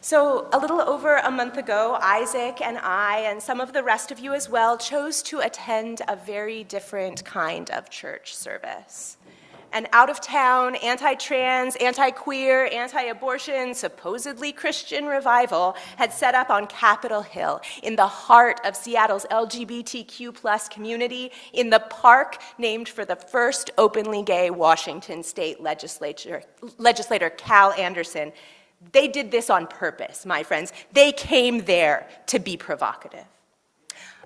So a little over a month ago, Isaac and I, and some of the rest of you as well, chose to attend a very different kind of church service. An out-of-town, anti-trans, anti-queer, anti-abortion, supposedly Christian revival had set up on Capitol Hill, in the heart of Seattle's LGBTQ+ community, in the park named for the first openly gay Washington state legislator Cal Anderson. They did this on purpose, my friends. They came there to be provocative.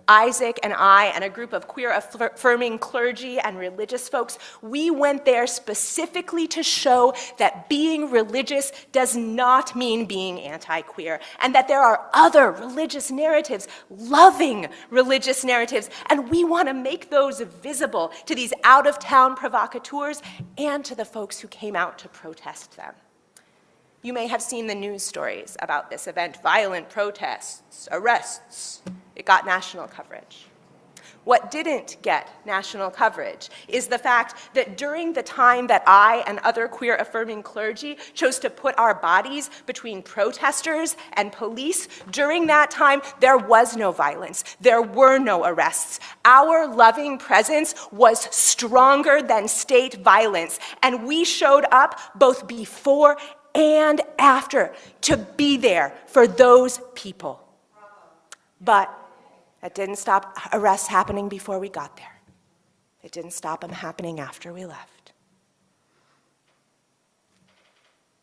Isaac and I and a group of queer-affirming clergy and religious folks, we went there specifically to show that being religious does not mean being anti-queer, and that there are other religious narratives, loving religious narratives, and we want to make those visible to these out-of-town provocateurs and to the folks who came out to protest them. You may have seen the news stories about this event, violent protests, arrests. It got national coverage. What didn't get national coverage is the fact that during the time that I and other queer-affirming clergy chose to put our bodies between protesters and police, during that time, there was no violence. There were no arrests. Our loving presence was stronger than state violence, and we showed up both before and after to be there for those people. But that didn't stop arrests happening before we got there. It didn't stop them happening after we left.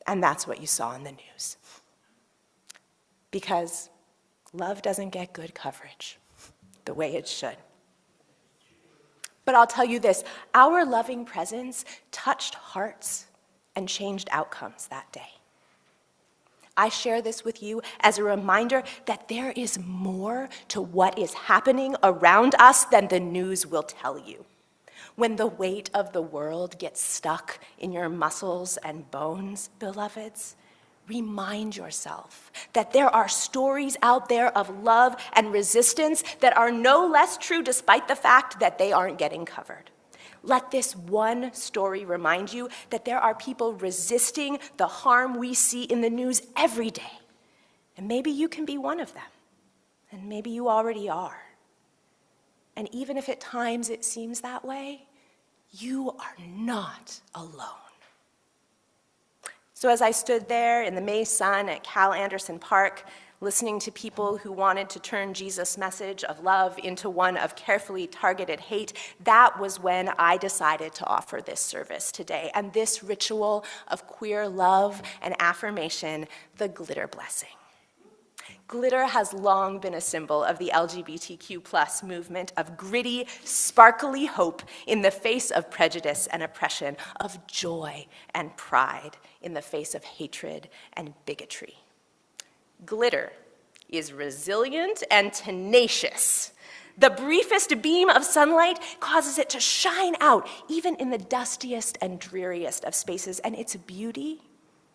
And that's what you saw in the news. Because love doesn't get good coverage the way it should. But I'll tell you this, our loving presence touched hearts and changed outcomes that day. I share this with you as a reminder that there is more to what is happening around us than the news will tell you. When the weight of the world gets stuck in your muscles and bones, beloveds, remind yourself that there are stories out there of love and resistance that are no less true despite the fact that they aren't getting covered. Let this one story remind you that there are people resisting the harm we see in the news every day. And maybe you can be one of them. And maybe you already are. And even if at times it seems that way, you are not alone. So as I stood there in the May sun at Cal Anderson Park, listening to people who wanted to turn Jesus' message of love into one of carefully targeted hate, that was when I decided to offer this service today, and this ritual of queer love and affirmation, the glitter blessing. Glitter has long been a symbol of the LGBTQ+ movement, of gritty, sparkly hope in the face of prejudice and oppression, of joy and pride in the face of hatred and bigotry. Glitter is resilient and tenacious. The briefest beam of sunlight causes it to shine out, even in the dustiest and dreariest of spaces, and its beauty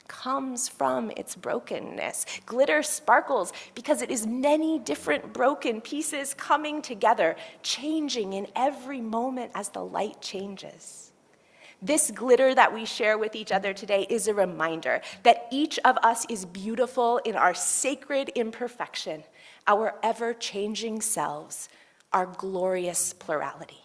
comes from its brokenness. Glitter sparkles because it is many different broken pieces coming together, changing in every moment as the light changes. This glitter that we share with each other today is a reminder that each of us is beautiful in our sacred imperfection, our ever-changing selves, our glorious plurality.